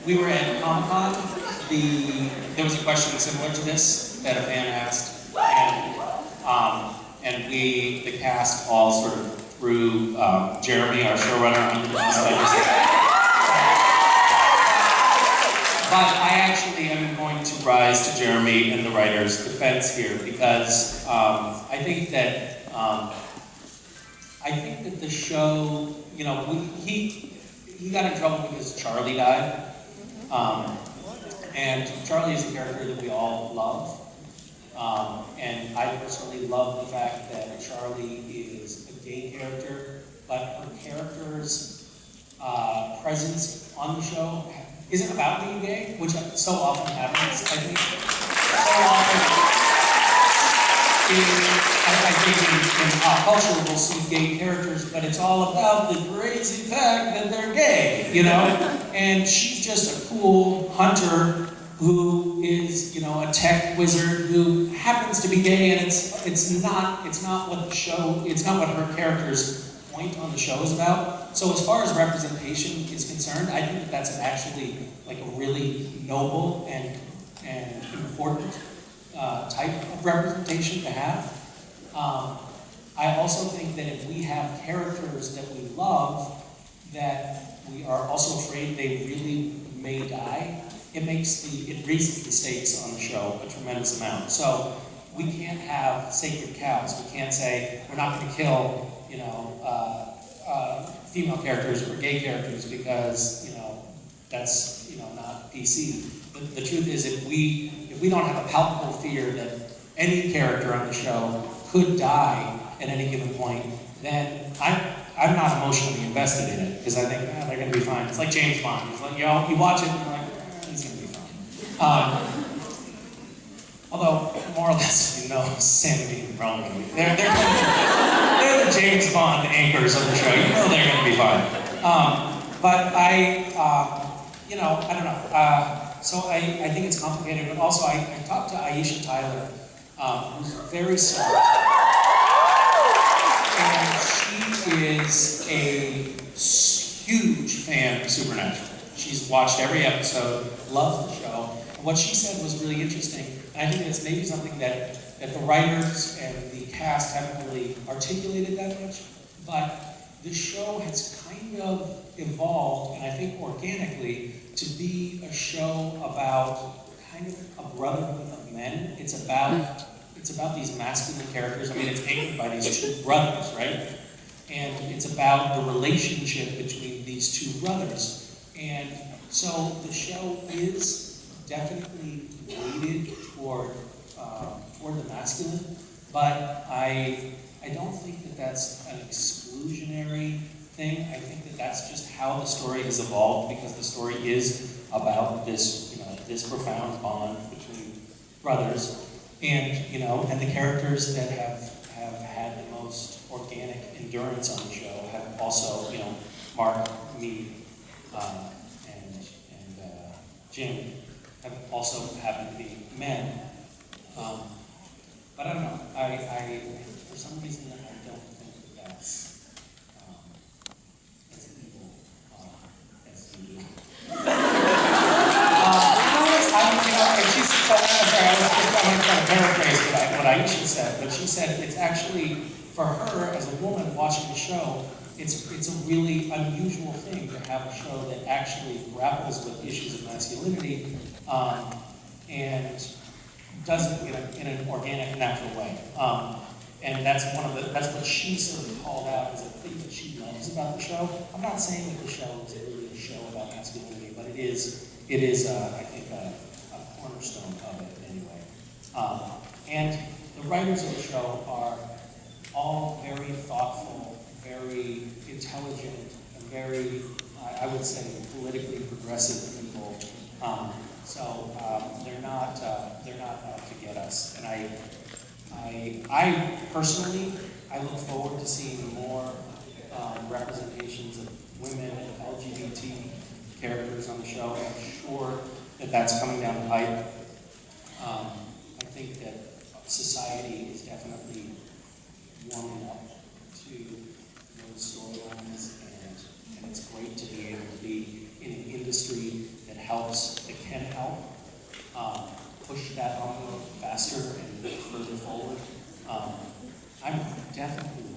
we were at Comic-Con. There was a question similar to this that a fan asked, and we, the cast, all sort of threw Jeremy, our showrunner, under the bus by just. But I actually am going to rise to Jeremy and the writer's defense here because I think that the show, you know, he got in trouble because Charlie died. And Charlie is a character that we all love. And I personally love the fact that Charlie is a gay character, but her character's presence on the show isn't about being gay, which so often happens, I think. So often, I think in pop culture we'll see gay characters, but it's all about the crazy fact that they're gay, you know? And she's just a cool hunter who is, you know, a tech wizard who happens to be gay, and it's not what the show, it's not what her character's point on the show is about. So as far as representation is concerned, I think that that's actually like a really noble and important type of representation to have. I also think that if we have characters that we love that we are also afraid they really may die, it raises the stakes on the show a tremendous amount. So we can't have sacred cows. We can't say we're not going to kill, you know, female characters or gay characters because, you know, that's, you know, not PC. But the truth is, if we don't have a palpable fear that any character on the show could die at any given point, then I'm not emotionally invested in it because I think they're going to be fine. It's like James Bond. It's like, you know, you watch it and you're like, he's going to be fine. Although more or less, you know, Sanity and Roman, they're the James Bond anchors of the show. You know they're going to be fine. But you know, I don't know. So I think it's complicated, but also I talked to Aisha Tyler, who's very smart. And she is a huge fan of Supernatural. She's watched every episode, loves the show. And what she said was really interesting. And I think it's maybe something that the writers and the cast haven't really articulated that much. But the show has kind of evolved, and I think organically, to be a show about kind of a brotherhood of men. It's about these masculine characters. I mean, it's anchored by these two brothers, right? And it's about the relationship between these two brothers. And so the show is definitely weighted toward the masculine, but I don't think that that's an exclusionary thing. I think that that's just how the story has evolved, because the story is about this, you know, this profound bond between brothers, and, you know, and the characters that have had the most organic endurance on the show have also, you know, Mark, me, and Jim have also happened to be men. But I don't know. I for some reason I don't think that that's as evil as you do. I'm going to try to paraphrase what Aisha said, but she said it's actually, for her as a woman watching the show, it's a really unusual thing to have a show that actually grapples with issues of masculinity and does it in an organic, natural way. And that's what she sort of called out as a thing that she loves about the show. I'm not saying that the show is really a show about masculinity, but it is I think, a cornerstone of it anyway. And the writers of the show are all very thoughtful, very intelligent, and very, I would say, politically progressive people. So they're not out to get us. And I personally, I look forward to seeing more representations of women and LGBT characters on the show. I'm sure that that's coming down the pipe. I think that society is definitely warming up to those storylines, and it's great to be able to be in an industry that helps, that can help push that envelope faster and further forward. I'm definitely